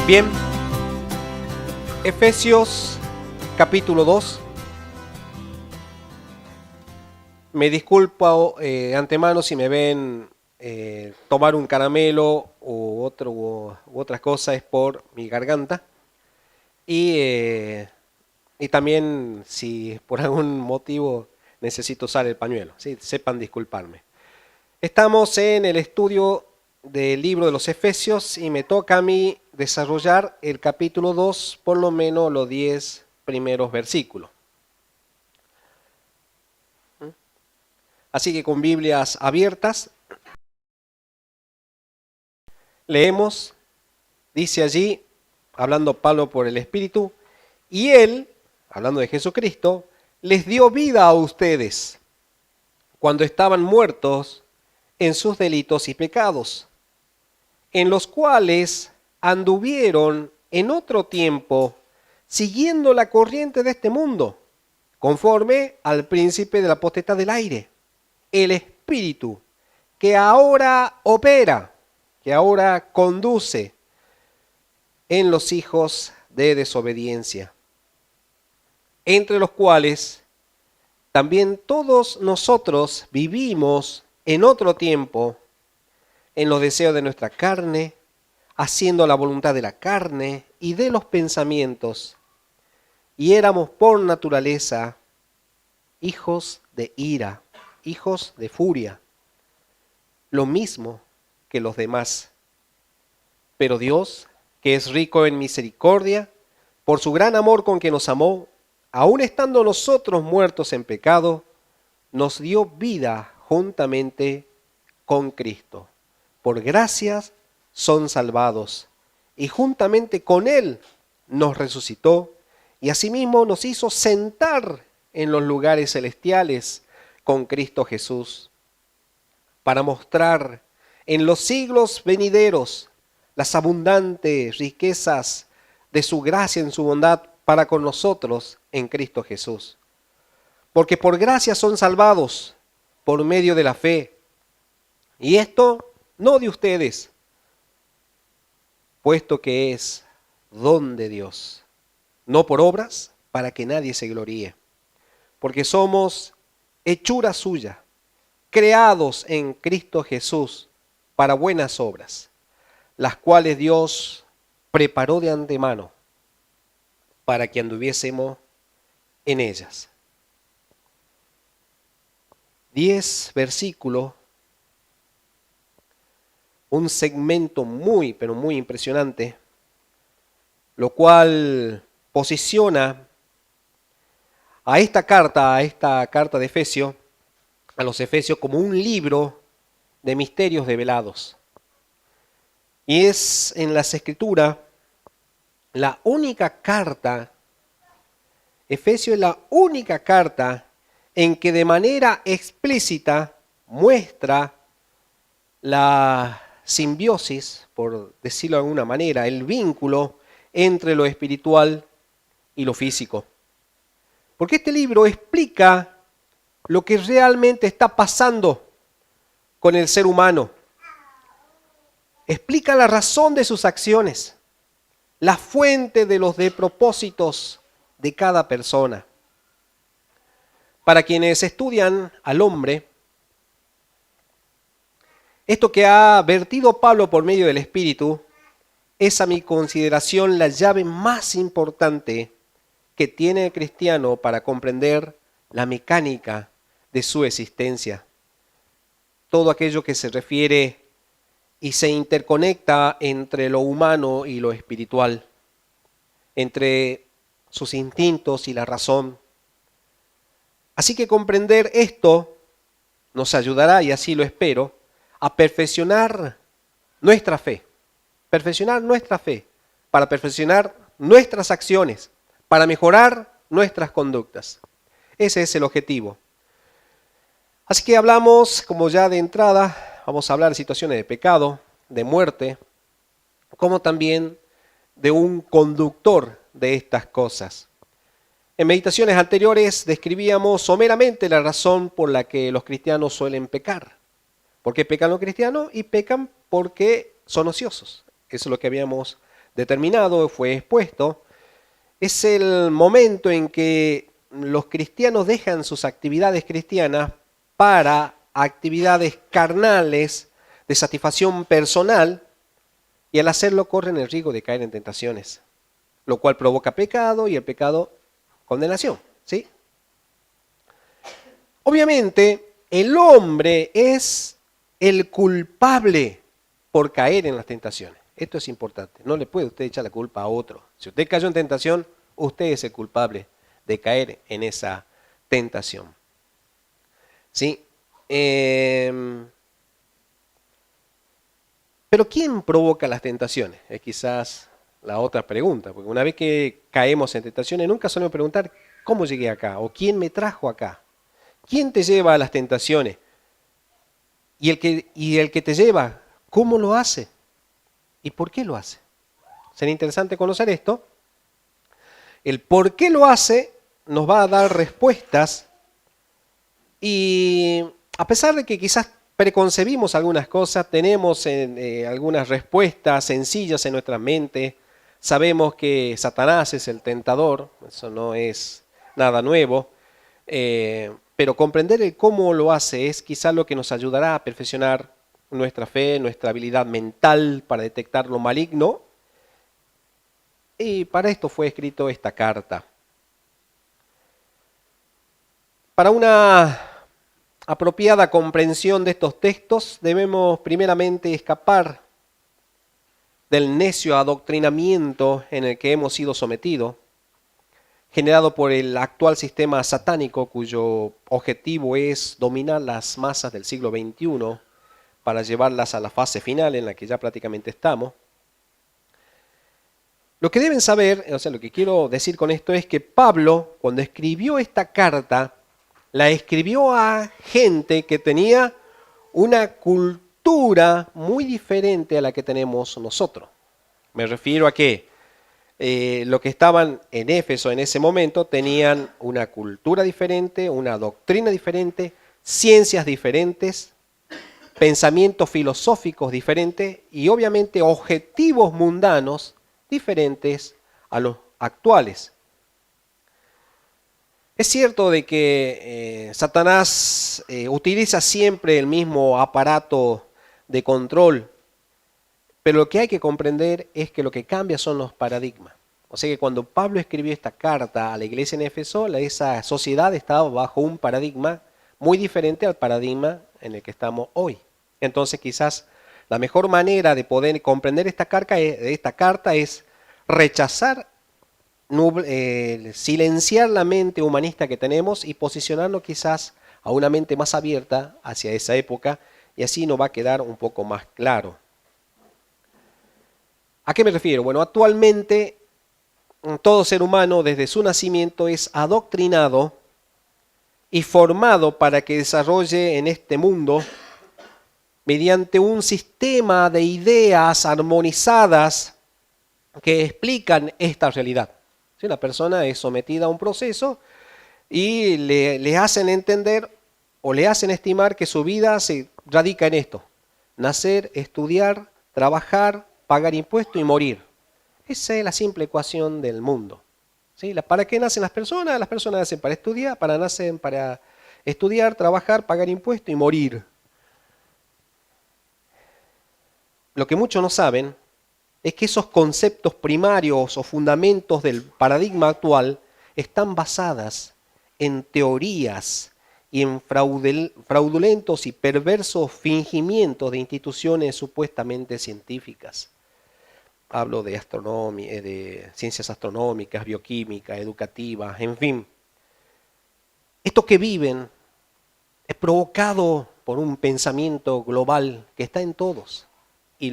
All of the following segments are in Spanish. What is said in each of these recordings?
Bien, Efesios capítulo 2. Me disculpo antemano si me ven tomar un caramelo u otras cosas, es por mi garganta. Y también si por algún motivo necesito usar el pañuelo, ¿sí? Sepan disculparme. Estamos en el estudio del libro de los Efesios y me toca a mí desarrollar el capítulo 2, por lo menos los 10 primeros versículos. Así que con Biblias abiertas, leemos, dice allí, hablando Pablo por el Espíritu, y Él, hablando de Jesucristo, les dio vida a ustedes cuando estaban muertos en sus delitos y pecados, en los cuales anduvieron en otro tiempo siguiendo la corriente de este mundo, conforme al príncipe de la potestad del aire, el espíritu que ahora opera, que ahora conduce en los hijos de desobediencia, entre los cuales también todos nosotros vivimos en otro tiempo en los deseos de nuestra carne, haciendo la voluntad de la carne y de los pensamientos, y éramos por naturaleza hijos de ira, hijos de furia, lo mismo que los demás. Pero Dios, que es rico en misericordia, por su gran amor con que nos amó, aun estando nosotros muertos en pecado, nos dio vida juntamente con Cristo. Por gracias son salvados, y juntamente con Él nos resucitó, y asimismo nos hizo sentar en los lugares celestiales con Cristo Jesús, para mostrar en los siglos venideros las abundantes riquezas de su gracia en su bondad para con nosotros en Cristo Jesús. Porque por gracia son salvados por medio de la fe, y esto no de ustedes, puesto que es don de Dios, no por obras, para que nadie se gloríe. Porque somos hechura suya, creados en Cristo Jesús para buenas obras, las cuales Dios preparó de antemano para que anduviésemos en ellas. 10 versículos, un segmento muy, pero muy impresionante, lo cual posiciona a esta carta de Efesios, a los Efesios, como un libro de misterios develados. Y es en las Escrituras la única carta, Efesios es la única carta en que de manera explícita muestra la simbiosis, por decirlo de alguna manera, el vínculo entre lo espiritual y lo físico. Porque este libro explica lo que realmente está pasando con el ser humano. Explica la razón de sus acciones, la fuente de los despropósitos de cada persona. Para quienes estudian al hombre, esto que ha vertido Pablo por medio del Espíritu es, a mi consideración, la llave más importante que tiene el cristiano para comprender la mecánica de su existencia. Todo aquello que se refiere y se interconecta entre lo humano y lo espiritual, entre sus instintos y la razón. Así que comprender esto nos ayudará, y así lo espero, a perfeccionar nuestra fe, para perfeccionar nuestras acciones, para mejorar nuestras conductas. Ese es el objetivo. Así que hablamos, como ya de entrada, vamos a hablar de situaciones de pecado, de muerte, como también de un conductor de estas cosas. En meditaciones anteriores describíamos someramente la razón por la que los cristianos suelen pecar. ¿Por qué pecan los cristianos? Y pecan porque son ociosos. Eso es lo que habíamos determinado, fue expuesto, es el momento en que los cristianos dejan sus actividades cristianas para actividades carnales de satisfacción personal y al hacerlo corren el riesgo de caer en tentaciones, lo cual provoca pecado y el pecado condenación, ¿sí? Obviamente, el hombre es el culpable por caer en las tentaciones. Esto es importante. No le puede usted echar la culpa a otro. Si usted cayó en tentación, usted es el culpable de caer en esa tentación. ¿Sí? Pero ¿quién provoca las tentaciones? Es quizás la otra pregunta, porque una vez que caemos en tentaciones, nunca solemos preguntar cómo llegué acá o quién me trajo acá. ¿Quién te lleva a las tentaciones? Y el que te lleva, ¿cómo lo hace? ¿Y por qué lo hace? Sería interesante conocer esto. El por qué lo hace nos va a dar respuestas y a pesar de que quizás preconcebimos algunas cosas, tenemos algunas respuestas sencillas en nuestra mente, sabemos que Satanás es el tentador, eso no es nada nuevo, pero comprender el cómo lo hace es quizás lo que nos ayudará a perfeccionar nuestra fe, nuestra habilidad mental para detectar lo maligno. Y para esto fue escrito esta carta. Para una apropiada comprensión de estos textos, debemos primeramente escapar del necio adoctrinamiento en el que hemos sido sometidos, generado por el actual sistema satánico cuyo objetivo es dominar las masas del siglo XXI para llevarlas a la fase final en la que ya prácticamente estamos. Lo que deben saber, o sea, lo que quiero decir con esto es que Pablo, cuando escribió esta carta, la escribió a gente que tenía una cultura muy diferente a la que tenemos nosotros. Me refiero a que los que estaban en Éfeso en ese momento tenían una cultura diferente, una doctrina diferente, ciencias diferentes, pensamientos filosóficos diferentes y obviamente objetivos mundanos diferentes a los actuales. Es cierto de que Satanás utiliza siempre el mismo aparato de control, pero lo que hay que comprender es que lo que cambia son los paradigmas. O sea que cuando Pablo escribió esta carta a la iglesia en Éfeso, esa sociedad estaba bajo un paradigma muy diferente al paradigma en el que estamos hoy. Entonces quizás la mejor manera de poder comprender esta carta es rechazar, silenciar la mente humanista que tenemos y posicionarnos quizás a una mente más abierta hacia esa época y así nos va a quedar un poco más claro. ¿A qué me refiero? Bueno, actualmente todo ser humano desde su nacimiento es adoctrinado y formado para que desarrolle en este mundo mediante un sistema de ideas armonizadas que explican esta realidad. ¿Sí? La persona es sometida a un proceso y le hacen entender o le hacen estimar que su vida se radica en esto: nacer, estudiar, trabajar, pagar impuestos y morir. Esa es la simple ecuación del mundo. ¿Sí? ¿Para qué nacen las personas? Las personas nacen para estudiar, nacen para estudiar, trabajar, pagar impuestos y morir. Lo que muchos no saben es que esos conceptos primarios o fundamentos del paradigma actual están basadas en teorías y en fraudulentos y perversos fingimientos de instituciones supuestamente científicas. Hablo de astronomía, de ciencias astronómicas, bioquímica, educativas, en fin. Esto que viven es provocado por un pensamiento global que está en todos y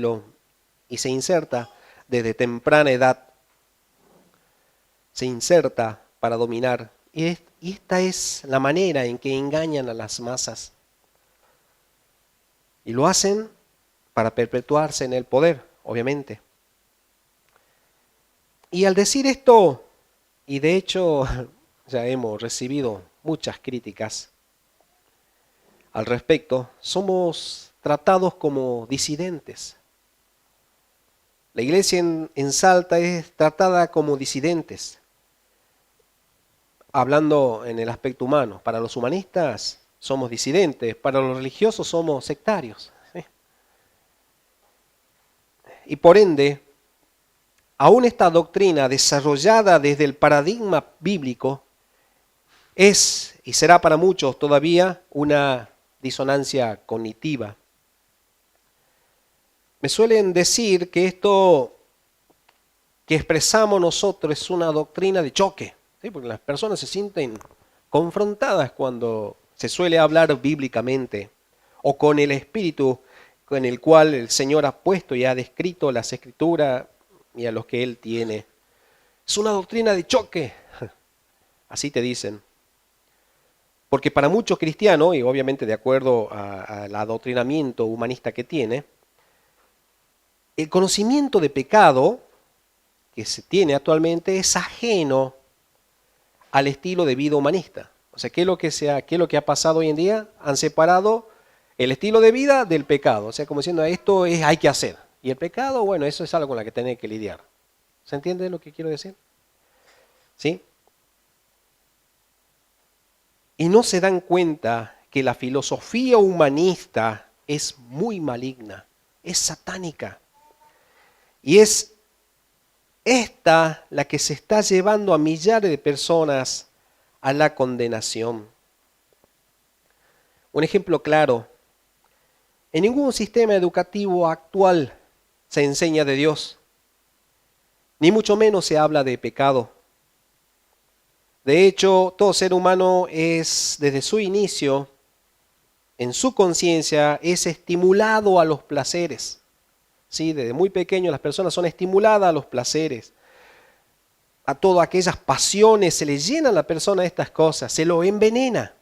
se inserta desde temprana edad. Se inserta para dominar. Y esta es la manera en que engañan a las masas. Y lo hacen para perpetuarse en el poder, obviamente. Y al decir esto, y de hecho ya hemos recibido muchas críticas al respecto, somos tratados como disidentes. La iglesia en Salta es tratada como disidentes, hablando en el aspecto humano. Para los humanistas somos disidentes, para los religiosos somos sectarios. ¿Sí? Y por ende, aún esta doctrina desarrollada desde el paradigma bíblico es y será para muchos todavía una disonancia cognitiva. Me suelen decir que esto que expresamos nosotros es una doctrina de choque, ¿sí? Porque las personas se sienten confrontadas cuando se suele hablar bíblicamente o con el espíritu con el cual el Señor ha puesto y ha descrito las Escrituras y a los que Él tiene. Es una doctrina de choque, así te dicen. Porque para muchos cristianos, y obviamente de acuerdo al adoctrinamiento humanista que tiene, el conocimiento de pecado que se tiene actualmente es ajeno al estilo de vida humanista. O sea, ¿qué es lo que ha pasado hoy en día? Han separado el estilo de vida del pecado. O sea, como diciendo, esto hay que hacer. Y el pecado, bueno, eso es algo con lo que tiene que lidiar. ¿Se entiende lo que quiero decir? ¿Sí? Y no se dan cuenta que la filosofía humanista es muy maligna, es satánica. Y es esta la que se está llevando a millares de personas a la condenación. Un ejemplo claro, en ningún sistema educativo actual se enseña de Dios, ni mucho menos se habla de pecado. De hecho, todo ser humano es, desde su inicio, en su conciencia, es estimulado a los placeres. ¿Sí? Desde muy pequeño las personas son estimuladas a los placeres, a todas aquellas pasiones, se le llena a la persona estas cosas, se lo envenena.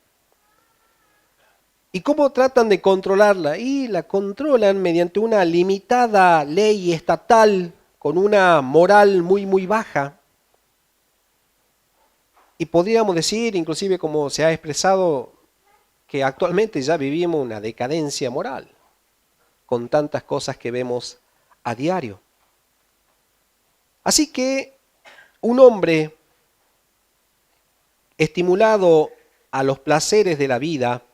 ¿Y cómo tratan de controlarla? Y la controlan mediante una limitada ley estatal con una moral muy, muy baja. Y podríamos decir, inclusive como se ha expresado, que actualmente ya vivimos una decadencia moral, con tantas cosas que vemos a diario. Así que un hombre estimulado a los placeres de la vida,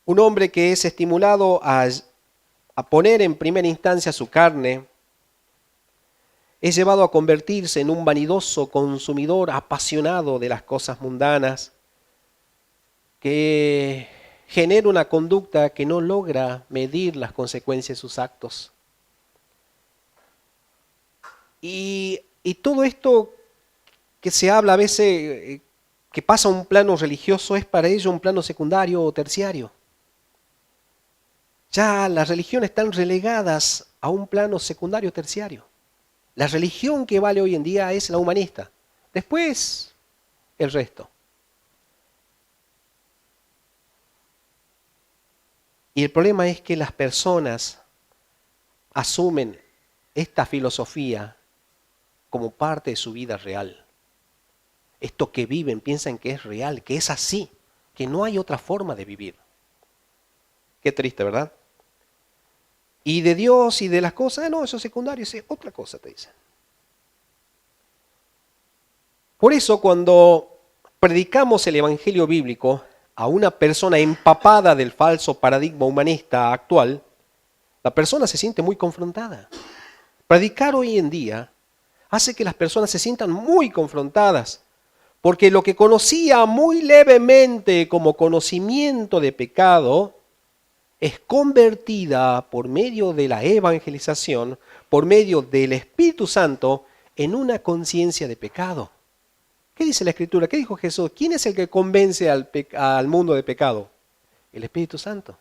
un hombre que es estimulado a poner en primera instancia su carne, es llevado a convertirse en un vanidoso consumidor apasionado de las cosas mundanas, que genera una conducta que no logra medir las consecuencias de sus actos. Y todo esto que se habla a veces, que pasa a un plano religioso, es para ello un plano secundario o terciario. Ya las religiones están relegadas a un plano secundario o terciario. La religión que vale hoy en día es la humanista. Después, el resto. Y el problema es que las personas asumen esta filosofía como parte de su vida real. Esto que viven piensan que es real, que es así, que no hay otra forma de vivir. Qué triste, ¿verdad? Y de Dios y de las cosas, no, eso es secundario, es otra cosa, te dicen. Por eso cuando predicamos el Evangelio bíblico a una persona empapada del falso paradigma humanista actual, la persona se siente muy confrontada. Predicar hoy en día hace que las personas se sientan muy confrontadas, porque lo que conocía muy levemente como conocimiento de pecado es convertida por medio de la evangelización, por medio del Espíritu Santo, en una conciencia de pecado. ¿Qué dice la Escritura? ¿Qué dijo Jesús? ¿Quién es el que convence al mundo de pecado? El Espíritu Santo.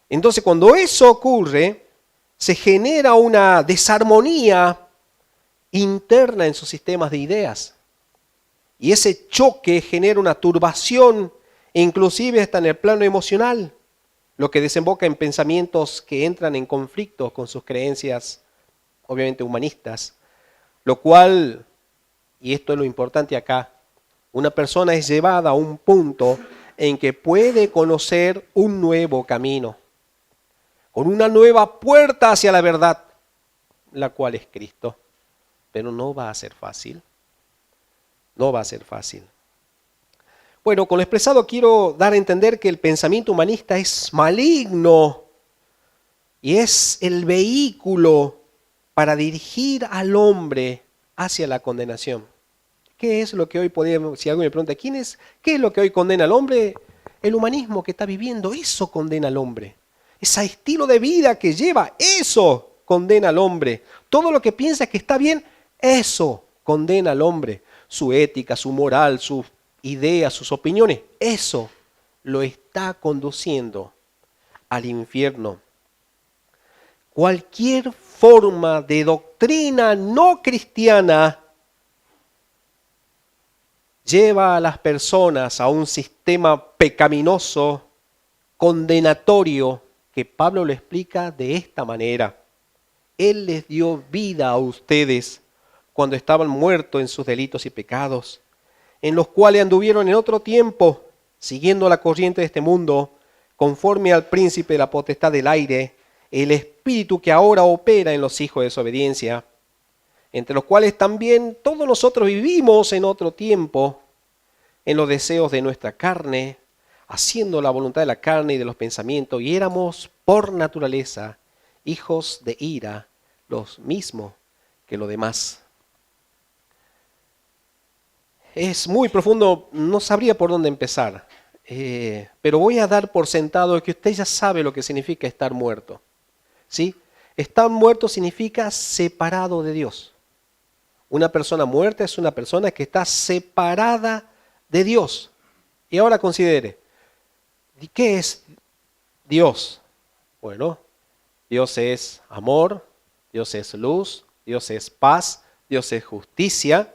Entonces, cuando eso ocurre, se genera una desarmonía interna en sus sistemas de ideas. Y ese choque genera una turbación, inclusive hasta en el plano emocional, lo que desemboca en pensamientos que entran en conflicto con sus creencias, obviamente humanistas, lo cual, y esto es lo importante acá, una persona es llevada a un punto en que puede conocer un nuevo camino, con una nueva puerta hacia la verdad. la cual es Cristo. Pero no va a ser fácil. No va a ser fácil. Bueno, con lo expresado quiero dar a entender que el pensamiento humanista es maligno y es el vehículo para dirigir al hombre hacia la condenación. ¿Qué es lo que hoy podemos, si alguien me pregunta, qué es lo que hoy condena al hombre? El humanismo que está viviendo, eso condena al hombre. Ese estilo de vida que lleva, eso condena al hombre. Todo lo que piensa que está bien, eso condena al hombre. Su ética, su moral, sus ideas, sus opiniones, eso lo está conduciendo al infierno. Cualquier forma de doctrina no cristiana lleva a las personas a un sistema pecaminoso, condenatorio, que Pablo lo explica de esta manera. Él les dio vida a ustedes cuando estaban muertos en sus delitos y pecados, en los cuales anduvieron en otro tiempo, siguiendo la corriente de este mundo, conforme al príncipe de la potestad del aire, el espíritu que ahora opera en los hijos de desobediencia, entre los cuales también todos nosotros vivimos en otro tiempo, en los deseos de nuestra carne, haciendo la voluntad de la carne y de los pensamientos, y éramos por naturaleza hijos de ira, los mismos que los demás. Es muy profundo, no sabría por dónde empezar, pero voy a dar por sentado que usted ya sabe lo que significa estar muerto. ¿Sí? Estar muerto significa separado de Dios. Una persona muerta es una persona que está separada de Dios. Y ahora considere, ¿qué es Dios? Bueno, Dios es amor, Dios es luz, Dios es paz, Dios es justicia.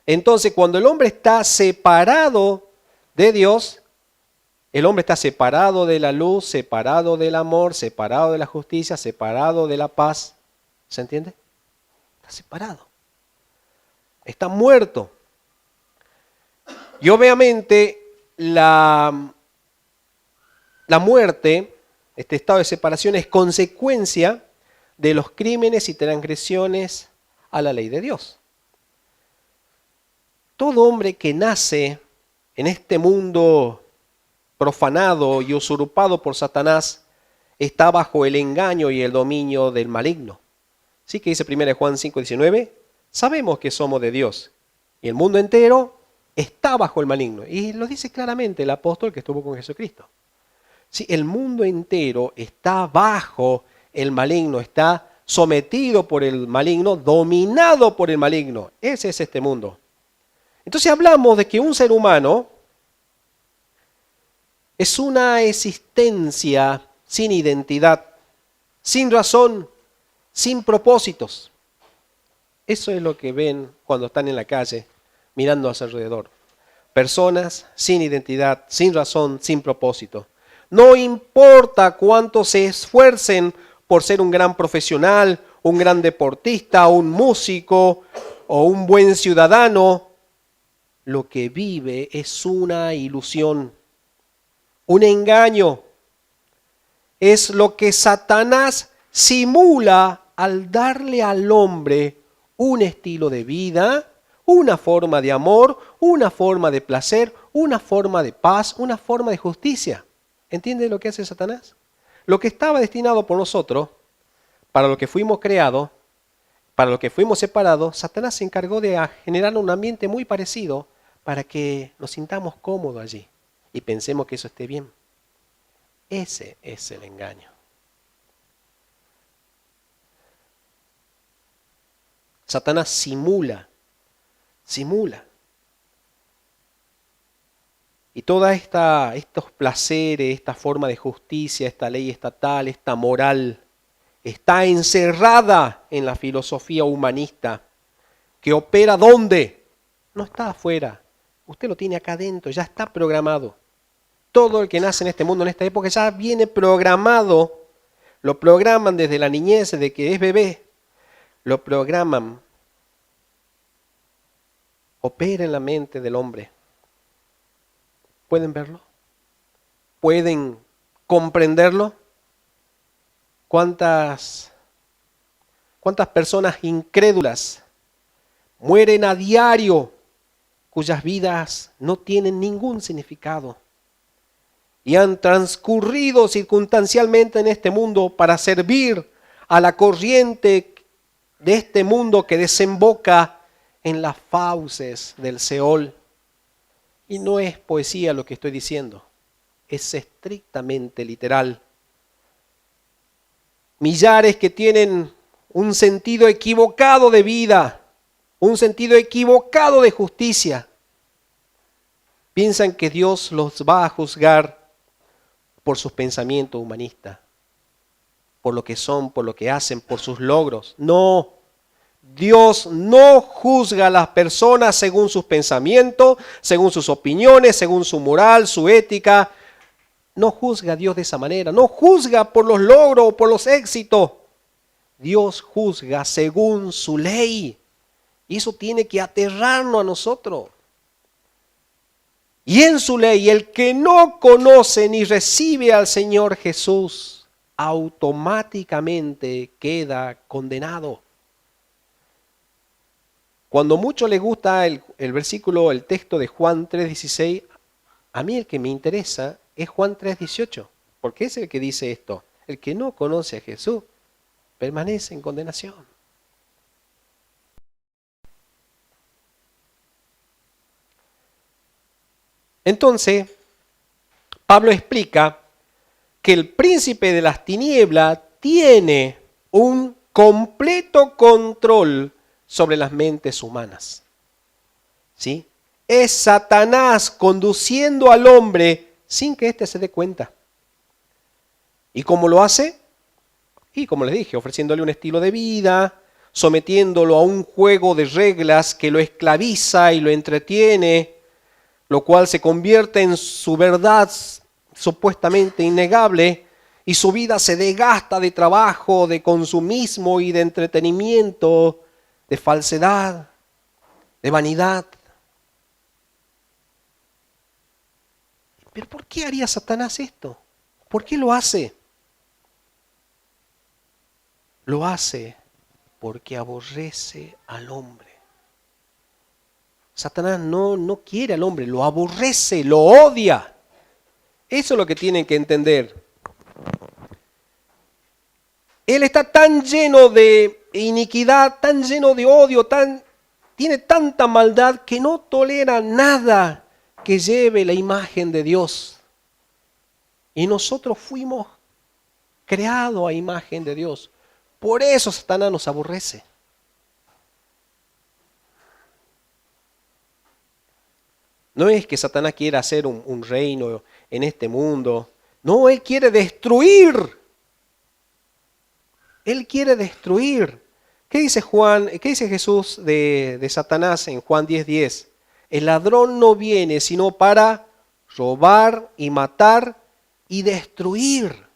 Entonces, cuando el hombre está separado de Dios, el hombre está separado de la luz, separado del amor, separado de la justicia, separado de la paz. ¿Se entiende? Está separado. Está muerto. Y obviamente la muerte, este estado de separación, es consecuencia de los crímenes y transgresiones a la ley de Dios. Todo hombre que nace en este mundo profanado y usurpado por Satanás está bajo el engaño y el dominio del maligno. ¿Sí que dice 1 Juan 5:19? Sabemos que somos de Dios y el mundo entero está bajo el maligno. Y lo dice claramente el apóstol que estuvo con Jesucristo. Sí, el mundo entero está bajo el maligno, está sometido por el maligno, dominado por el maligno. Ese es este mundo. Entonces hablamos de que un ser humano es una existencia sin identidad, sin razón, sin propósitos. Eso es lo que ven cuando están en la calle mirando a su alrededor. Personas sin identidad, sin razón, sin propósito. No importa cuánto se esfuercen por ser un gran profesional, un gran deportista, un músico o un buen ciudadano, lo que vive es una ilusión, un engaño. Es lo que Satanás simula al darle al hombre un estilo de vida, una forma de amor, una forma de placer, una forma de paz, una forma de justicia. ¿Entiende lo que hace Satanás? Lo que estaba destinado por nosotros, para lo que fuimos creados, para lo que fuimos separados, Satanás se encargó de generar un ambiente muy parecido para que nos sintamos cómodos allí y pensemos que eso esté bien. Ese es el engaño. Satanás simula. Y toda estos placeres, esta forma de justicia, esta ley estatal, esta moral, está encerrada en la filosofía humanista, que opera ¿dónde? No está afuera. Usted lo tiene acá adentro, ya está programado. Todo el que nace en este mundo, en esta época, ya viene programado. Lo programan desde la niñez, desde que es bebé. Lo programan. Opera en la mente del hombre. ¿Pueden verlo? ¿Pueden comprenderlo? ¿Cuántas ¿Cuántas personas incrédulas mueren a diario cuyas vidas no tienen ningún significado y han transcurrido circunstancialmente en este mundo para servir a la corriente de este mundo que desemboca en las fauces del Seol? Y no es poesía lo que estoy diciendo, es estrictamente literal. Millares que tienen un sentido equivocado de vida, un sentido equivocado de justicia, piensan que Dios los va a juzgar por sus pensamientos humanistas, por lo que son, por lo que hacen, por sus logros. No, Dios no juzga a las personas según sus pensamientos, según sus opiniones, según su moral, su ética. No juzga a Dios de esa manera, no juzga por los logros o por los éxitos. Dios juzga según su ley. Y eso tiene que aterrarnos a nosotros. Y en su ley, el que no conoce ni recibe al Señor Jesús, automáticamente queda condenado. Cuando mucho le gusta el versículo, el texto de Juan 3:16, a mí el que me interesa es Juan 3:18, porque es el que dice esto: el que no conoce a Jesús permanece en condenación. Entonces, Pablo explica que el príncipe de las tinieblas tiene un completo control sobre las mentes humanas. ¿Sí? Es Satanás conduciendo al hombre sin que éste se dé cuenta. ¿Y cómo lo hace? Y como les dije, ofreciéndole un estilo de vida, sometiéndolo a un juego de reglas que lo esclaviza y lo entretiene, lo cual se convierte en su verdad supuestamente innegable, y su vida se desgasta de trabajo, de consumismo y de entretenimiento, de falsedad, de vanidad. ¿Pero por qué haría Satanás esto? ¿Por qué lo hace? Lo hace porque aborrece al hombre. Satanás no quiere al hombre, lo aborrece, lo odia. Eso es lo que tienen que entender. Él está tan lleno de iniquidad, tan lleno de odio, tiene tanta maldad que no tolera nada que lleve la imagen de Dios. Y nosotros fuimos creados a imagen de Dios. Por eso Satanás nos aborrece. No es que Satanás quiera hacer un reino en este mundo. No, él quiere destruir. Él quiere destruir. ¿Qué dice Jesús de Satanás en Juan 10:10? El ladrón no viene sino para robar y matar y destruir.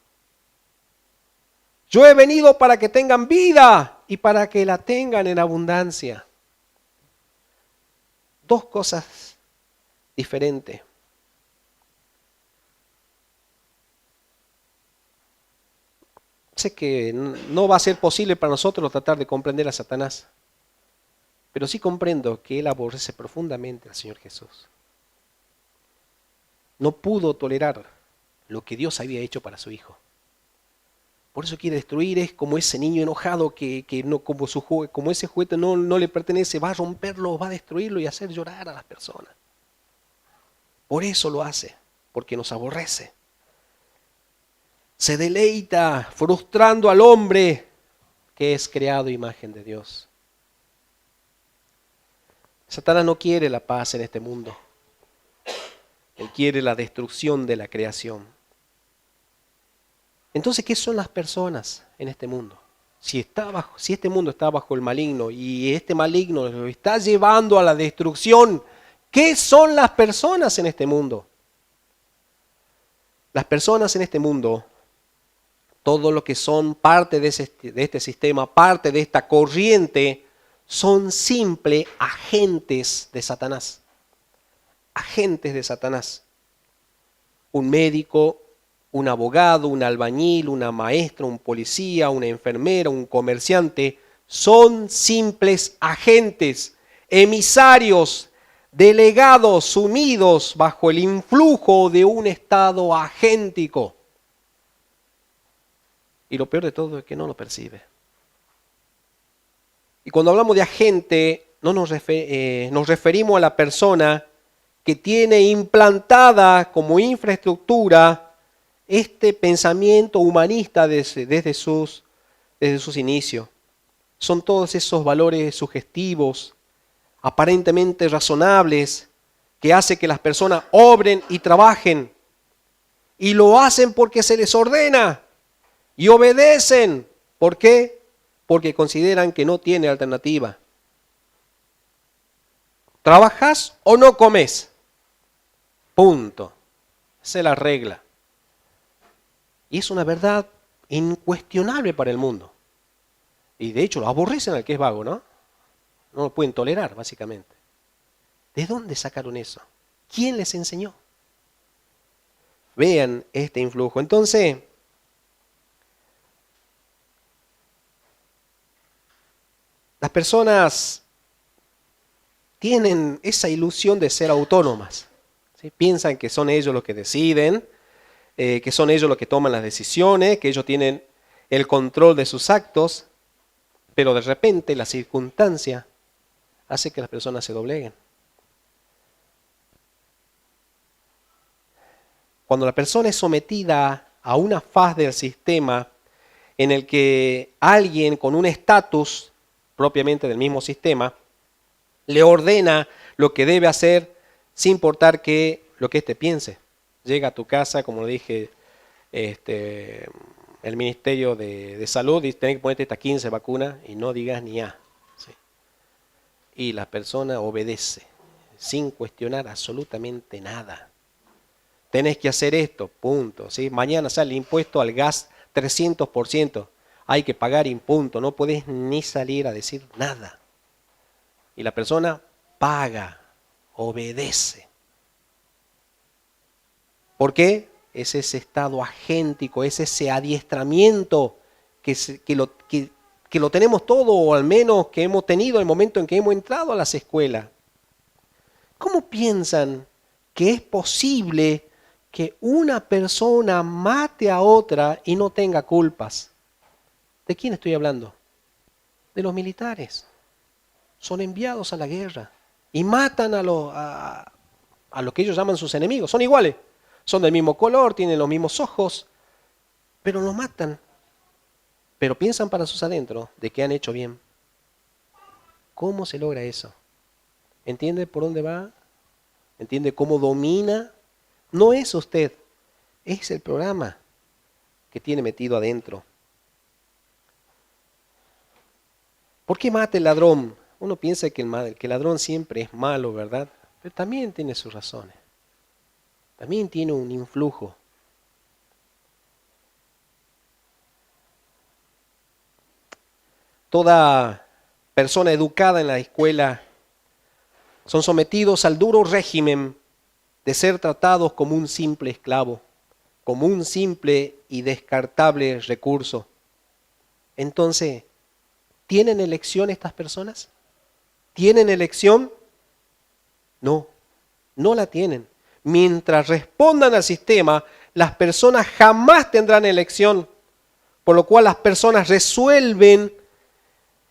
Yo he venido para que tengan vida y para que la tengan en abundancia. Dos cosas diferentes. Sé que no va a ser posible para nosotros tratar de comprender a Satanás, pero sí comprendo que él aborrece profundamente al Señor Jesús. No pudo tolerar lo que Dios había hecho para su Hijo. Por eso quiere destruir. Es como ese niño enojado que no, como ese juguete no le pertenece, va a romperlo, va a destruirlo y hacer llorar a las personas. Por eso lo hace, porque nos aborrece. Se deleita frustrando al hombre que es creado a imagen de Dios. Satanás no quiere la paz en este mundo. Él quiere la destrucción de la creación. Entonces, ¿qué son las personas en este mundo? Si este mundo está bajo el maligno y este maligno lo está llevando a la destrucción, ¿qué son las personas en este mundo? Las personas en este mundo, todo lo que son parte de este sistema, parte de esta corriente, son simples agentes de Satanás. Agentes de Satanás. Un médico, un abogado, un albañil, una maestra, un policía, una enfermera, un comerciante, Son simples agentes, emisarios, delegados, sumidos bajo el influjo de un estado agéntico. Y lo peor de todo es que no lo percibe. Y cuando hablamos de agente, no nos referimos a la persona que tiene implantada como infraestructura este pensamiento humanista desde sus inicios. Son todos esos valores sugestivos, aparentemente razonables, que hacen que las personas obren y trabajen. Y lo hacen porque se les ordena. Y obedecen. ¿Por qué? Porque consideran que no tiene alternativa. ¿Trabajas o no comes? Punto. Esa es la regla. Y es una verdad incuestionable para el mundo. Y de hecho lo aborrecen al que es vago, ¿no? No lo pueden tolerar, básicamente. ¿De dónde sacaron eso? ¿Quién les enseñó? Vean este influjo. Entonces, las personas tienen esa ilusión de ser autónomas, ¿sí? Piensan que son ellos los que deciden, que son ellos los que toman las decisiones, que ellos tienen el control de sus actos, pero de repente la circunstancia hace que las personas se dobleguen. Cuando la persona es sometida a una faz del sistema en el que alguien con un estatus propiamente del mismo sistema le ordena lo que debe hacer sin importar lo que éste piense. Llega a tu casa, como le dije, el Ministerio de Salud dice: tenés que ponerte estas 15 vacunas y no digas ni A. ¿Sí? Y la persona obedece sin cuestionar absolutamente nada. Tenés que hacer esto, punto. ¿Sí? Mañana sale el impuesto al gas 300%. Hay que pagar impuesto, no podés ni salir a decir nada. Y la persona paga, obedece. ¿Por qué? Es ese estado agéntico, es ese adiestramiento que lo tenemos todo, o al menos que hemos tenido en el momento en que hemos entrado a las escuelas. ¿Cómo piensan que es posible que una persona mate a otra y no tenga culpas? ¿De quién estoy hablando? De los militares. Son enviados a la guerra y matan a lo que ellos llaman sus enemigos. Son iguales, son del mismo color, tienen los mismos ojos, pero los matan. Pero piensan para sus adentros de que han hecho bien. ¿Cómo se logra eso? ¿Entiende por dónde va? ¿Entiende cómo domina? No es usted, es el programa que tiene metido adentro. ¿Por qué mata el ladrón? Uno piensa que el ladrón siempre es malo, ¿verdad? Pero también tiene sus razones. También tiene un influjo. Toda persona educada en la escuela son sometidos al duro régimen de ser tratados como un simple esclavo, como un simple y descartable recurso. Entonces, ¿tienen elección estas personas? ¿Tienen elección? No, no la tienen. Mientras respondan al sistema, las personas jamás tendrán elección, por lo cual las personas resuelven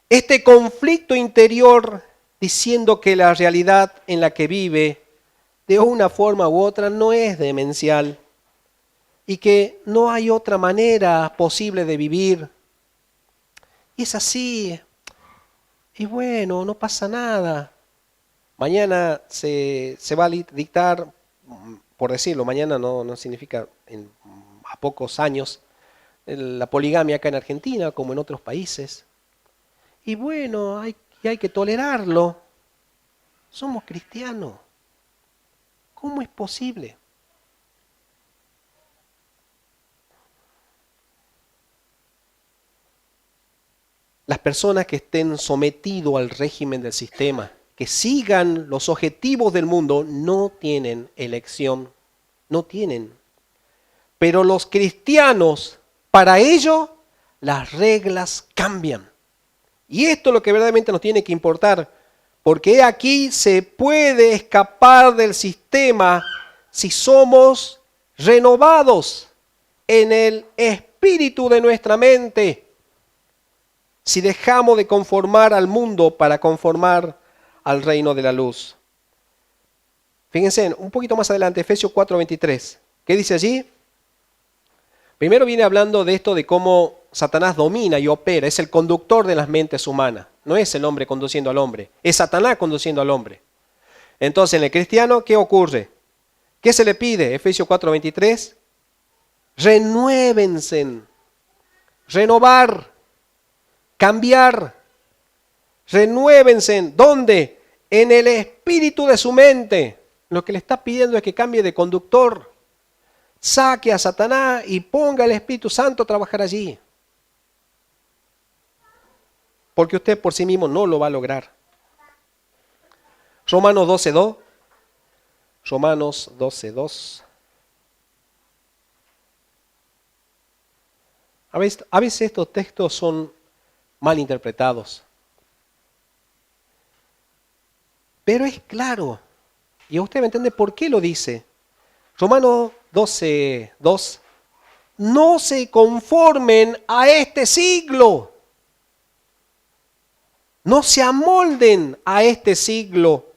este conflicto interior diciendo que la realidad en la que vive, de una forma u otra, no es demencial y que no hay otra manera posible de vivir. Y es así. Y bueno, no pasa nada. Mañana se va a dictar, por decirlo, mañana no significa a pocos años, la poligamia acá en Argentina como en otros países. Y bueno, hay que tolerarlo. Somos cristianos. ¿Cómo es posible? Las personas que estén sometidos al régimen del sistema, que sigan los objetivos del mundo, no tienen elección, no tienen. Pero los cristianos, para ello, las reglas cambian. Y esto es lo que verdaderamente nos tiene que importar, porque aquí se puede escapar del sistema si somos renovados en el espíritu de nuestra mente, si dejamos de conformar al mundo para conformar al reino de la luz. Fíjense, un poquito más adelante, Efesios 4:23. ¿Qué dice allí? Primero viene hablando de esto de cómo Satanás domina y opera, es el conductor de las mentes humanas. No es el hombre conduciendo al hombre, es Satanás conduciendo al hombre. Entonces, en el cristiano, ¿qué ocurre? ¿Qué se le pide? Efesios 4:23. Renuévense, renovar, cambiar. Renuévense. ¿Dónde? En el espíritu de su mente. Lo que le está pidiendo es que cambie de conductor. Saque a Satanás y ponga al Espíritu Santo a trabajar allí. Porque usted por sí mismo no lo va a lograr. Romanos 12:2. Romanos 12:2. A veces estos textos son mal interpretados. Pero es claro. Y usted me entiende por qué lo dice. Romanos 12:2. No se conformen a este siglo. No se amolden a este siglo,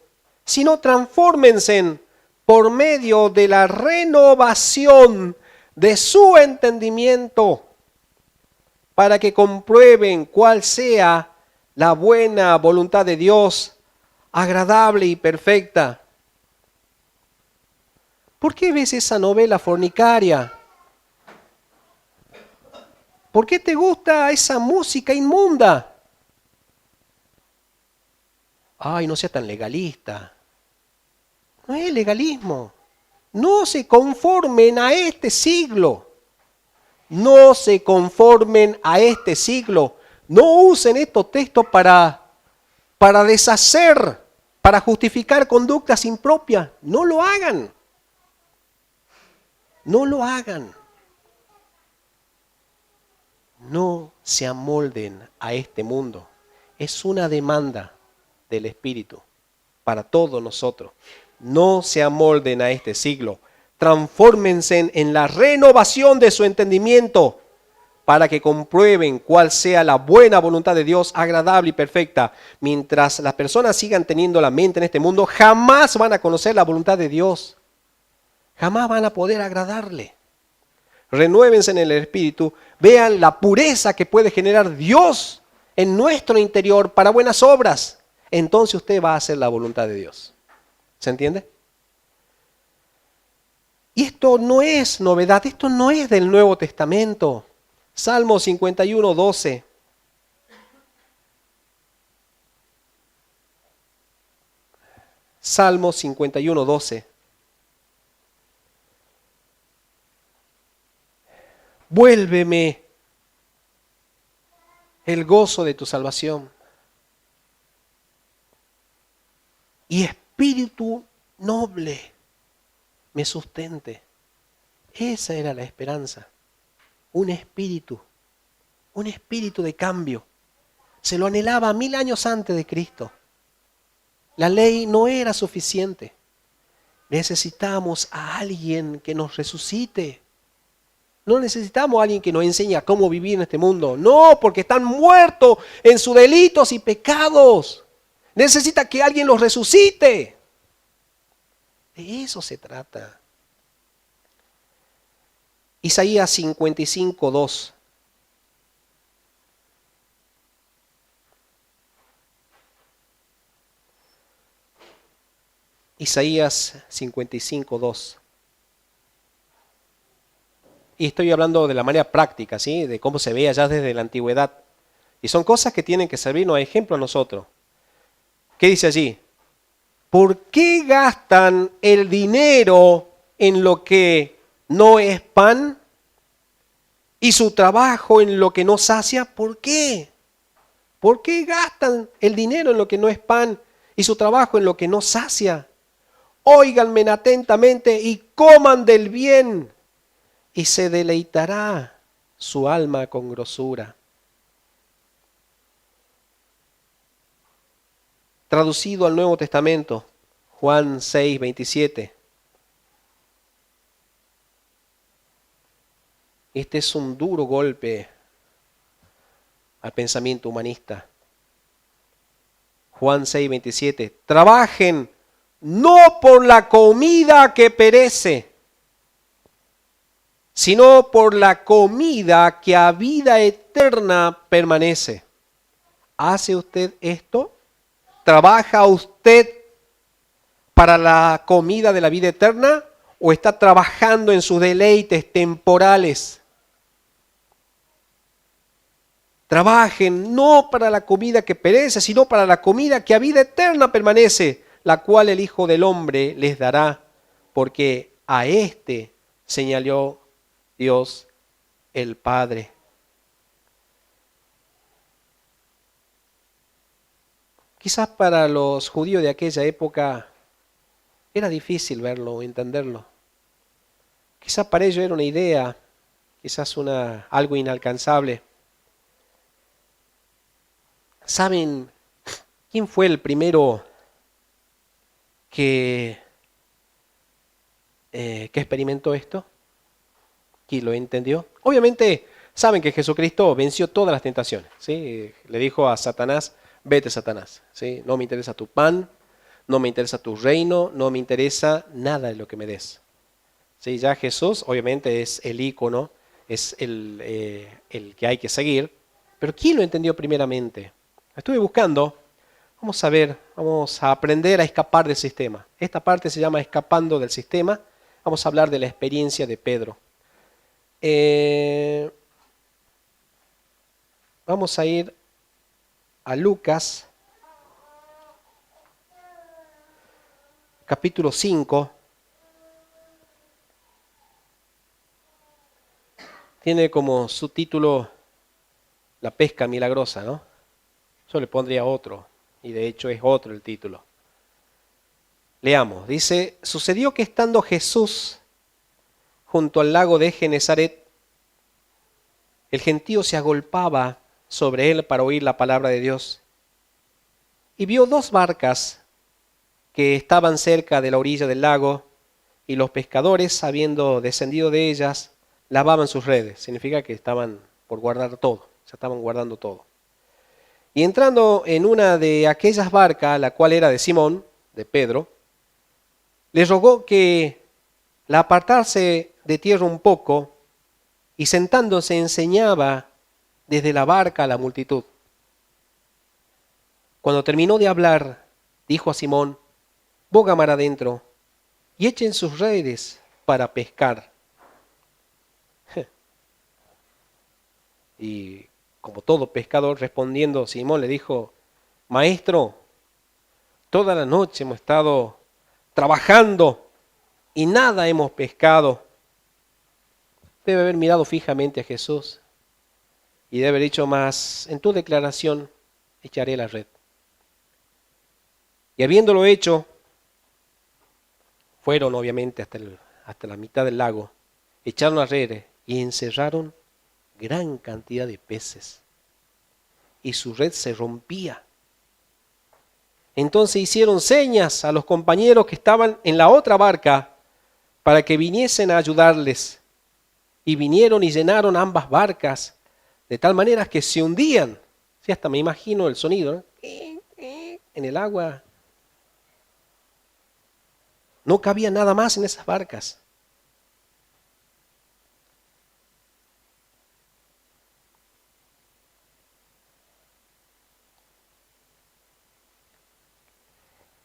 sino transfórmense por medio de la renovación de su entendimiento, para que comprueben cuál sea la buena voluntad de Dios, agradable y perfecta. ¿Por qué ves esa novela fornicaria? ¿Por qué te gusta esa música inmunda? Ay, no sea tan legalista. No es legalismo. No se conformen a este siglo. No se conformen a este siglo. No usen estos textos para deshacer, para justificar conductas impropias. No lo hagan. No lo hagan. No se amolden a este mundo. Es una demanda del Espíritu para todos nosotros. No se amolden a este siglo. Transfórmense en la renovación de su entendimiento para que comprueben cuál sea la buena voluntad de Dios, agradable y perfecta. Mientras las personas sigan teniendo la mente en este mundo, jamás van a conocer la voluntad de Dios. Jamás van a poder agradarle. Renuévense en el Espíritu, vean la pureza que puede generar Dios en nuestro interior para buenas obras. Entonces usted va a hacer la voluntad de Dios. ¿Se entiende? Y esto no es novedad, esto no es del Nuevo Testamento. Salmo 51:12. Salmo 51:12. Vuélveme el gozo de tu salvación y espíritu noble me sustente. Esa era la esperanza. Un espíritu de cambio. Se lo anhelaba 1000 años antes de Cristo. La ley no era suficiente. Necesitamos a alguien que nos resucite. No necesitamos a alguien que nos enseñe a cómo vivir en este mundo. No, porque están muertos en sus delitos y pecados. Necesita que alguien los resucite. De eso se trata. Isaías 55:2. Isaías 55:2. Y estoy hablando de la manera práctica, ¿sí? De cómo se veía ya desde la antigüedad. Y son cosas que tienen que servirnos de ejemplo a nosotros. ¿Qué dice allí? ¿Por qué gastan el dinero en lo que no es pan y su trabajo en lo que no sacia? ¿Por qué? ¿Por qué gastan el dinero en lo que no es pan y su trabajo en lo que no sacia? Óiganme atentamente y coman del bien, y se deleitará su alma con grosura. traducido al Nuevo Testamento, Juan 6, 27. Este es un duro golpe al pensamiento humanista. Juan 6, 27. Trabajen no por la comida que perece, sino por la comida que a vida eterna permanece. ¿Hace usted esto? ¿Trabaja usted para la comida de la vida eterna o está trabajando en sus deleites temporales? Trabajen no para la comida que perece, sino para la comida que a vida eterna permanece, la cual el Hijo del Hombre les dará, porque a éste señaló Dios el Padre. Quizás para los judíos de aquella época era difícil verlo o entenderlo. Quizás para ellos era una idea, quizás algo inalcanzable. ¿Saben quién fue el primero que experimentó esto? ¿Quién lo entendió? Obviamente saben que Jesucristo venció todas las tentaciones, ¿sí? Le dijo a Satanás: vete, Satanás, ¿sí? No me interesa tu pan, no me interesa tu reino, no me interesa nada de lo que me des. ¿Sí? Ya Jesús obviamente es el ícono, es el que hay que seguir, pero ¿quién lo entendió primeramente? Estuve buscando, vamos a ver, vamos a aprender a escapar del sistema. Esta parte se llama escapando del sistema. Vamos a hablar de la experiencia de Pedro. Vamos a ir a Lucas, capítulo 5. Tiene como subtítulo La pesca milagrosa, ¿no? Yo le pondría otro, y de hecho es otro el título. Leamos, dice: sucedió que estando Jesús junto al lago de Genezaret, el gentío se agolpaba sobre él para oír la palabra de Dios. Y vio dos barcas que estaban cerca de la orilla del lago, y los pescadores, habiendo descendido de ellas, lavaban sus redes. Significa que estaban por guardar todo, se estaban guardando todo. Y entrando en una de aquellas barcas, la cual era de Simón, de Pedro, le rogó que la apartase de tierra un poco, y sentándose enseñaba desde la barca a la multitud. Cuando terminó de hablar, dijo a Simón: boga mar adentro y echen sus redes para pescar. Y como todo pescador, respondiendo, Simón le dijo: maestro, toda la noche hemos estado trabajando y nada hemos pescado. Debe haber mirado fijamente a Jesús y debe haber dicho: más en tu declaración echaré la red. Y habiéndolo hecho, fueron obviamente hasta la mitad del lago, echaron las redes y encerraron gran cantidad de peces, y su red se rompía. Entonces hicieron señas a los compañeros que estaban en la otra barca para que viniesen a ayudarles, y vinieron y llenaron ambas barcas de tal manera que se hundían. Sí, hasta me imagino el sonido, ¿no? En el agua. No cabía nada más en esas barcas.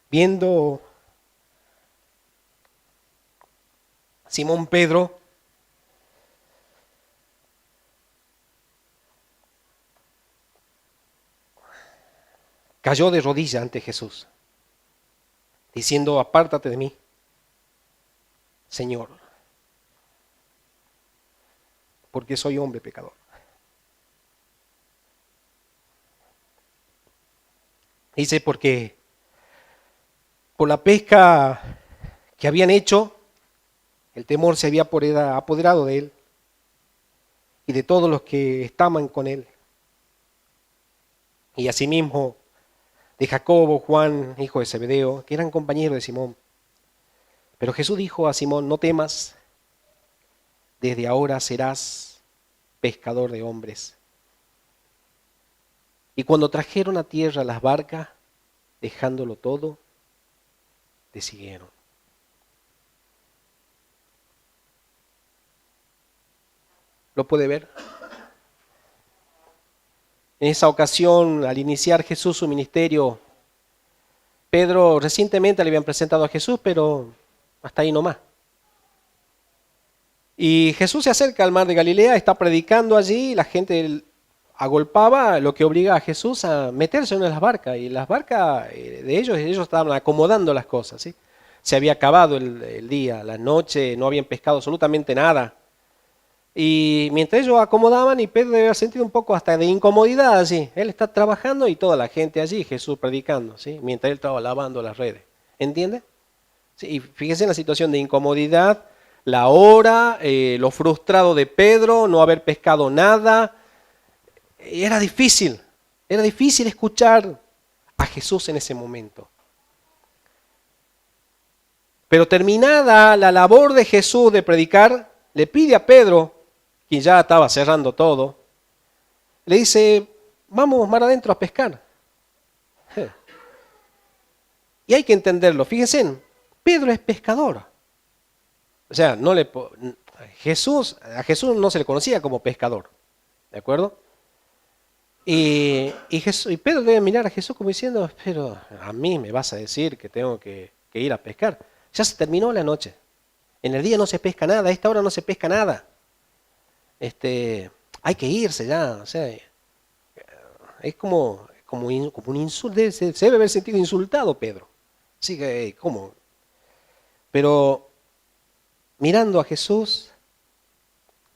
Viendo Simón Pedro cayó de rodillas ante Jesús, diciendo: apártate de mí, Señor, porque soy hombre pecador. Dice: porque por la pesca que habían hecho, el temor se había apoderado de él y de todos los que estaban con él. Y asimismo de Jacobo, Juan, hijo de Zebedeo, que eran compañeros de Simón. Pero Jesús dijo a Simón, no temas, desde ahora serás pescador de hombres. Y cuando trajeron a tierra las barcas, dejándolo todo, le siguieron. ¿Lo puede ver? En esa ocasión, al iniciar Jesús su ministerio, Pedro recientemente le habían presentado a Jesús, pero hasta ahí nomás. Y Jesús se acerca al mar de Galilea, está predicando allí, y la gente agolpaba, lo que obliga a Jesús a meterse en una de las barcas. Y las barcas de ellos estaban acomodando las cosas, ¿sí? Se había acabado el día, la noche, no habían pescado absolutamente nada. Y mientras ellos acomodaban, y Pedro debe haber sentido un poco hasta de incomodidad allí. Él está trabajando y toda la gente allí, Jesús predicando, ¿sí? Mientras él estaba lavando las redes. ¿Entiende? Sí, y fíjense en la situación de incomodidad, la hora, lo frustrado de Pedro, no haber pescado nada. Era difícil escuchar a Jesús en ese momento. Pero terminada la labor de Jesús de predicar, le pide a Pedro, quien ya estaba cerrando todo, le dice, vamos mar adentro a pescar. Y hay que entenderlo, fíjense, Pedro es pescador. O sea, a Jesús no se le conocía como pescador, ¿de acuerdo? Y Pedro debe mirar a Jesús como diciendo, pero a mí me vas a decir que tengo que ir a pescar. Ya se terminó la noche. En el día no se pesca nada, a esta hora no se pesca nada. Hay que irse ya. O sea, es como un insulto. Se debe haber sentido insultado Pedro. Así que, ¿cómo? Pero mirando a Jesús,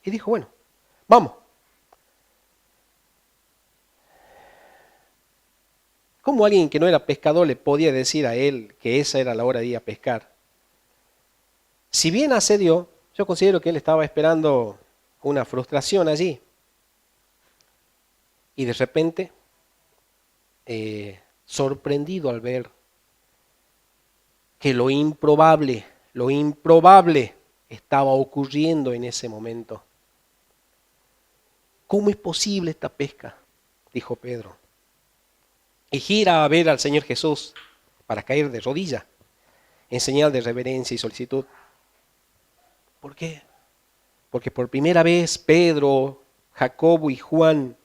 y dijo, bueno, vamos. ¿Cómo alguien que no era pescador le podía decir a él que esa era la hora de ir a pescar? Si bien accedió, yo considero que él estaba esperando una frustración allí. Y de repente, sorprendido al ver que lo improbable estaba ocurriendo en ese momento. ¿Cómo es posible esta pesca?, dijo Pedro. Y gira a ver al Señor Jesús para caer de rodillas, en señal de reverencia y solicitud. ¿Por qué? Porque por primera vez Pedro, Jacobo y Juan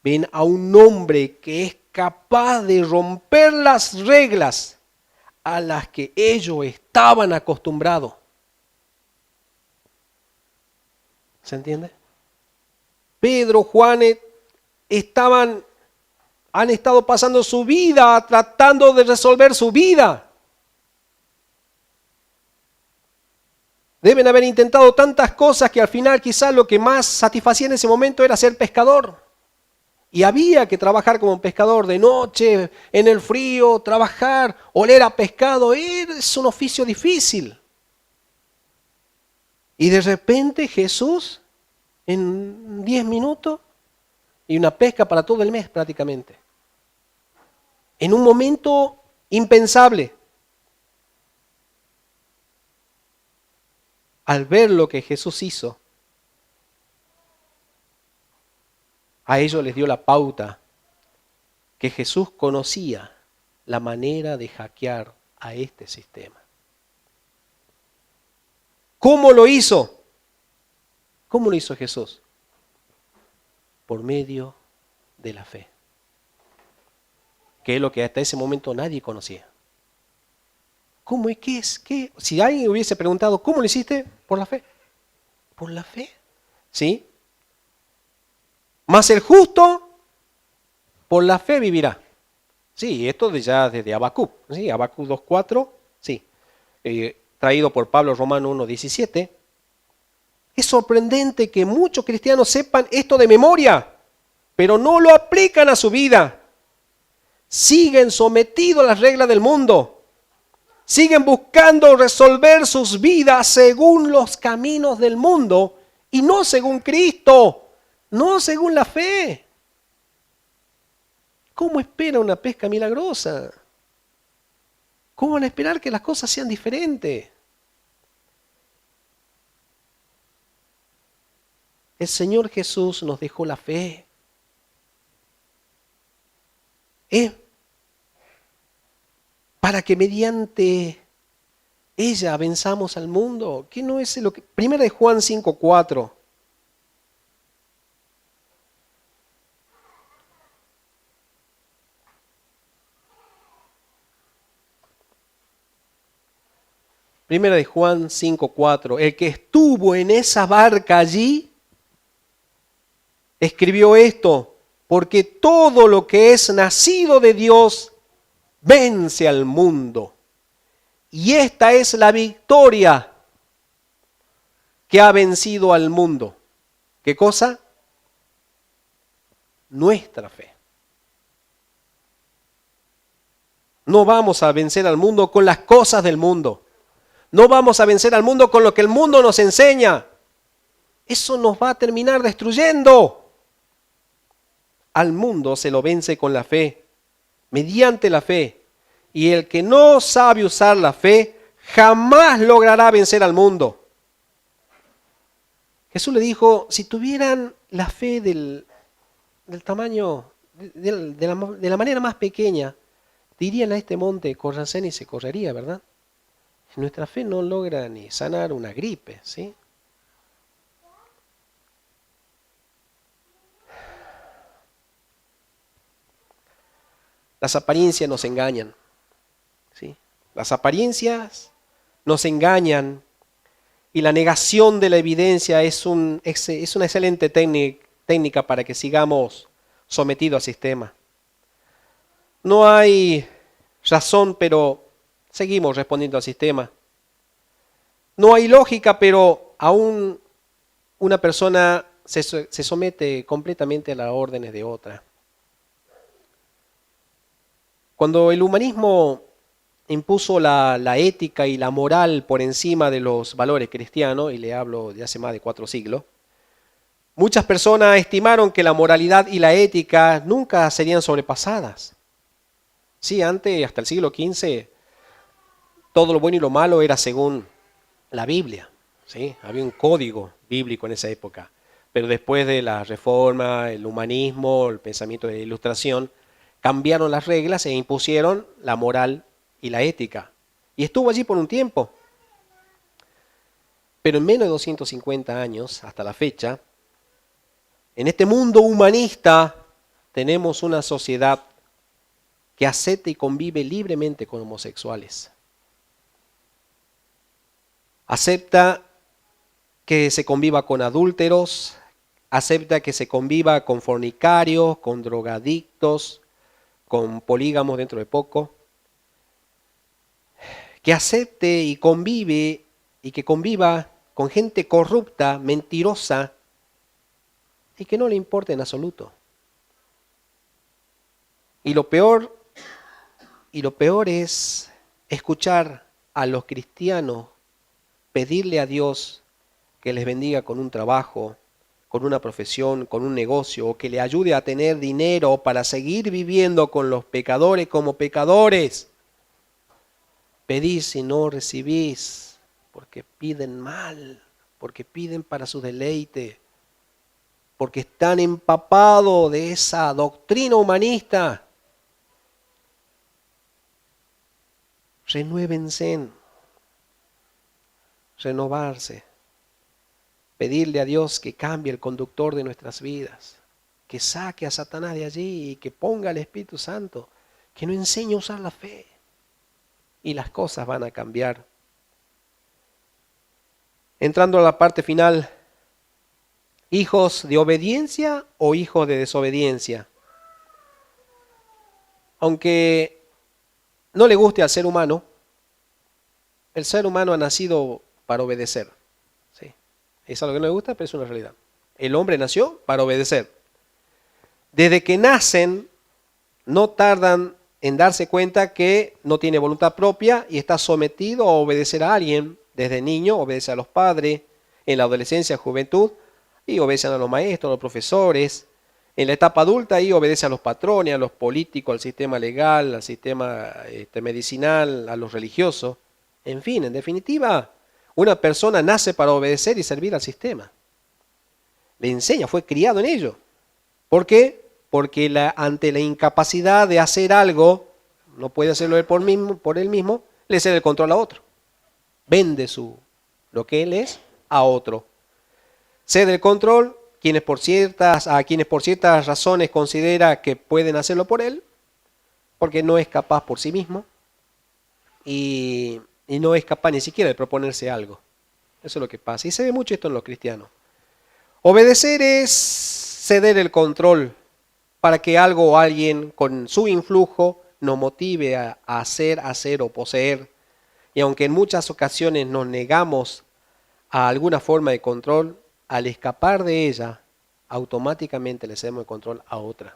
ven a un hombre que es capaz de romper las reglas a las que ellos estaban acostumbrados. ¿Se entiende? Pedro, Juan han estado pasando su vida tratando de resolver su vida. Deben haber intentado tantas cosas que al final quizás lo que más satisfacía en ese momento era ser pescador. Y había que trabajar como pescador de noche, en el frío, trabajar, oler a pescado, es un oficio difícil. Y de repente Jesús, en 10 minutos, y una pesca para todo el mes prácticamente. En un momento impensable. Al ver lo que Jesús hizo, a ellos les dio la pauta que Jesús conocía la manera de hackear a este sistema. ¿Cómo lo hizo? ¿Cómo lo hizo Jesús? Por medio de la fe, que es lo que hasta ese momento nadie conocía. ¿Cómo es? ¿Qué es? ¿Qué? Si alguien hubiese preguntado, ¿cómo lo hiciste? Por la fe. ¿Por la fe? ¿Sí? Mas el justo por la fe vivirá. Sí, esto ya desde Habacuc, ¿sí? Habacuc 2:4, sí. Traído por Pablo, Romano 1:17. Es sorprendente que muchos cristianos sepan esto de memoria, pero no lo aplican a su vida. Siguen sometidos a las reglas del mundo. Siguen buscando resolver sus vidas según los caminos del mundo y no según Cristo, no según la fe. ¿Cómo espera una pesca milagrosa? ¿Cómo van a esperar que las cosas sean diferentes? El Señor Jesús nos dejó la fe. Para que mediante ella venzamos al mundo. ¿Qué no es lo que? Primera de Juan 5:4. Primera de Juan 5:4. El que estuvo en esa barca allí escribió esto, porque todo lo que es nacido de Dios vence al mundo. Y esta es la victoria que ha vencido al mundo. ¿Qué cosa? Nuestra fe. No vamos a vencer al mundo con las cosas del mundo. No vamos a vencer al mundo con lo que el mundo nos enseña. Eso nos va a terminar destruyendo. Al mundo se lo vence con la fe, mediante la fe. Y el que no sabe usar la fe, jamás logrará vencer al mundo. Jesús le dijo, si tuvieran la fe del tamaño, de la manera más pequeña, dirían a este monte, córranse y se correría, ¿verdad? Nuestra fe no logra ni sanar una gripe, ¿sí? Las apariencias nos engañan, ¿sí? Las apariencias nos engañan y la negación de la evidencia es una excelente técnica para que sigamos sometidos al sistema. No hay razón, pero seguimos respondiendo al sistema. No hay lógica, pero aún una persona se somete completamente a las órdenes de otra. Cuando el humanismo impuso la ética y la moral por encima de los valores cristianos, y le hablo de hace más de 4 siglos, muchas personas estimaron que la moralidad y la ética nunca serían sobrepasadas. Sí, antes, hasta el siglo XV, todo lo bueno y lo malo era según la Biblia, ¿sí? Había un código bíblico en esa época. Pero después de la Reforma, el humanismo, el pensamiento de la Ilustración, cambiaron las reglas e impusieron la moral y la ética. Y estuvo allí por un tiempo. Pero en menos de 250 años, hasta la fecha, en este mundo humanista tenemos una sociedad que acepta y convive libremente con homosexuales. Acepta que se conviva con adúlteros, acepta que se conviva con fornicarios, con drogadictos, con polígamos dentro de poco. Que acepte y convive y que conviva con gente corrupta, mentirosa y que no le importa en absoluto. Y lo peor es escuchar a los cristianos pedirle a Dios que les bendiga con un trabajo, con una profesión, con un negocio, o que le ayude a tener dinero para seguir viviendo con los pecadores como pecadores. Pedís y no recibís, porque piden mal, porque piden para su deleite, porque están empapados de esa doctrina humanista. Renuévense, renovarse, pedirle a Dios que cambie el conductor de nuestras vidas, que saque a Satanás de allí y que ponga al Espíritu Santo, que nos enseñe a usar la fe y las cosas van a cambiar. Entrando a la parte final, ¿hijos de obediencia o hijos de desobediencia? Aunque no le guste al ser humano, el ser humano ha nacido para obedecer. ¿Sí? Es algo que no le gusta, pero es una realidad. El hombre nació para obedecer. Desde que nacen, no tardan en darse cuenta que no tiene voluntad propia y está sometido a obedecer a alguien. Desde niño obedece a los padres, en la adolescencia, juventud, y obedecen a los maestros, a los profesores. En la etapa adulta ahí obedece a los patrones, a los políticos, al sistema legal, al sistema medicinal, a los religiosos. En fin, en definitiva, una persona nace para obedecer y servir al sistema. Le enseña, fue criado en ello. ¿Por qué? Porque ante la incapacidad de hacer algo, no puede hacerlo él por él mismo, le cede el control a otro. Vende lo que él es a otro. Cede el control a quienes por ciertas razones considera que pueden hacerlo por él, porque no es capaz por sí mismo y no es capaz ni siquiera de proponerse algo. Eso es lo que pasa. Y se ve mucho esto en los cristianos. Obedecer es ceder el control para que algo o alguien con su influjo nos motive a hacer o poseer. Y aunque en muchas ocasiones nos negamos a alguna forma de control, al escapar de ella, automáticamente le cedemos el control a otra.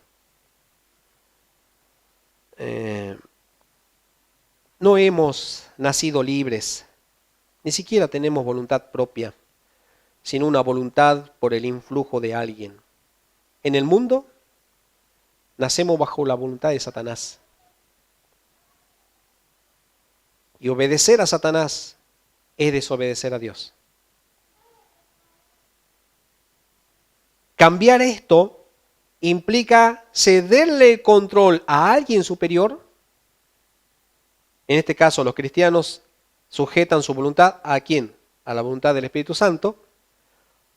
No hemos nacido libres, ni siquiera tenemos voluntad propia, sino una voluntad por el influjo de alguien. En el mundo, nacemos bajo la voluntad de Satanás. Y obedecer a Satanás es desobedecer a Dios. Cambiar esto implica cederle el control a alguien superior. En este caso, los cristianos sujetan su voluntad ¿a quién? A la voluntad del Espíritu Santo,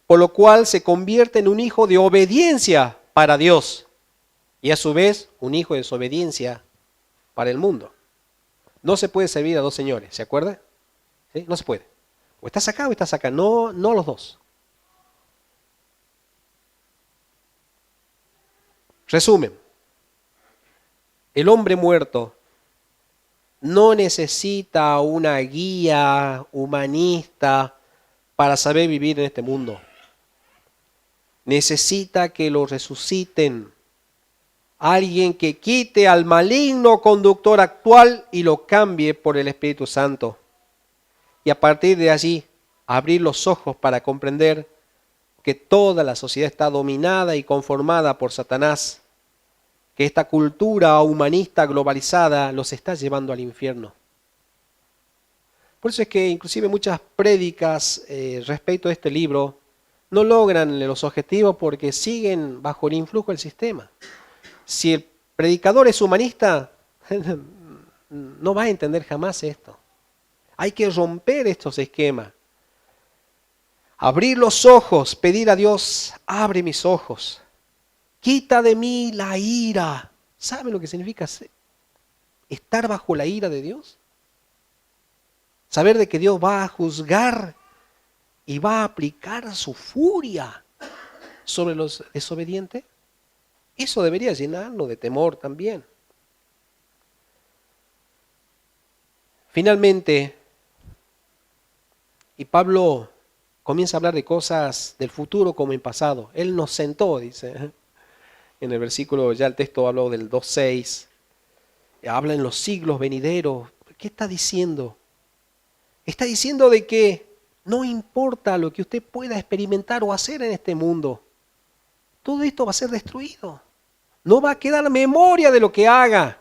por lo cual se convierte en un hijo de obediencia para Dios y a su vez un hijo de desobediencia para el mundo. No se puede servir a dos señores, ¿se acuerda? ¿Sí? No se puede. O estás acá o estás acá, no los dos. Resumen, el hombre muerto no necesita una guía humanista para saber vivir en este mundo. Necesita que lo resuciten. Alguien que quite al maligno conductor actual y lo cambie por el Espíritu Santo. Y a partir de allí, abrir los ojos para comprender que toda la sociedad está dominada y conformada por Satanás, que esta cultura humanista globalizada los está llevando al infierno. Por eso es que inclusive muchas prédicas respecto a este libro no logran los objetivos porque siguen bajo el influjo del sistema. Si el predicador es humanista, no va a entender jamás esto. Hay que romper estos esquemas. Abrir los ojos, pedir a Dios, abre mis ojos. Quita de mí la ira. ¿Sabe lo que significa estar bajo la ira de Dios? Saber de que Dios va a juzgar y va a aplicar su furia sobre los desobedientes. Eso debería llenarnos de temor también. Finalmente, y Pablo comienza a hablar de cosas del futuro como en pasado. Él nos sentó, dice. En el versículo, ya el texto habló del 2:6, habla en los siglos venideros. ¿Qué está diciendo? Está diciendo de que no importa lo que usted pueda experimentar o hacer en este mundo, todo esto va a ser destruido. No va a quedar memoria de lo que haga.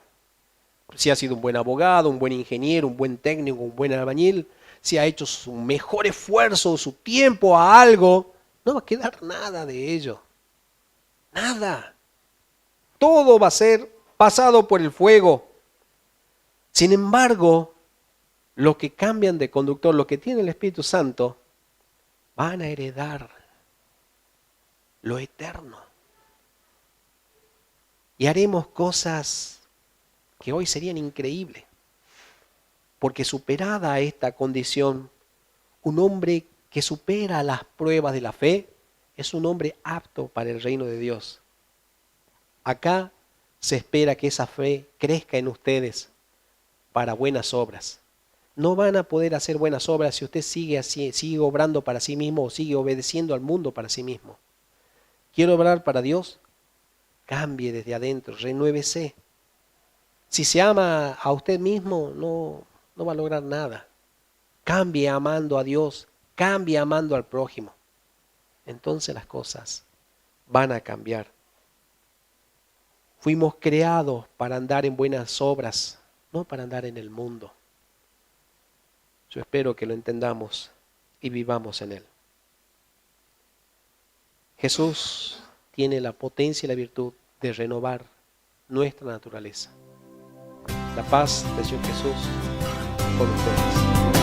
Si ha sido un buen abogado, un buen ingeniero, un buen técnico, un buen albañil, si ha hecho su mejor esfuerzo, su tiempo a algo, no va a quedar nada de ello. Nada. Todo va a ser pasado por el fuego. Sin embargo, los que cambian de conductor, los que tienen el Espíritu Santo, van a heredar lo eterno. Y haremos cosas que hoy serían increíbles. Porque superada esta condición, un hombre que supera las pruebas de la fe es un hombre apto para el reino de Dios. Acá se espera que esa fe crezca en ustedes para buenas obras. No van a poder hacer buenas obras si usted sigue así, sigue obrando para sí mismo o sigue obedeciendo al mundo para sí mismo. ¿Quiere obrar para Dios? Cambie desde adentro, renuévese. Si se ama a usted mismo, no va a lograr nada. Cambie amando a Dios, cambie amando al prójimo. Entonces las cosas van a cambiar. Fuimos creados para andar en buenas obras, no para andar en el mundo. Yo espero que lo entendamos y vivamos en Él. Jesús tiene la potencia y la virtud de renovar nuestra naturaleza. La paz del Señor Jesús con ustedes.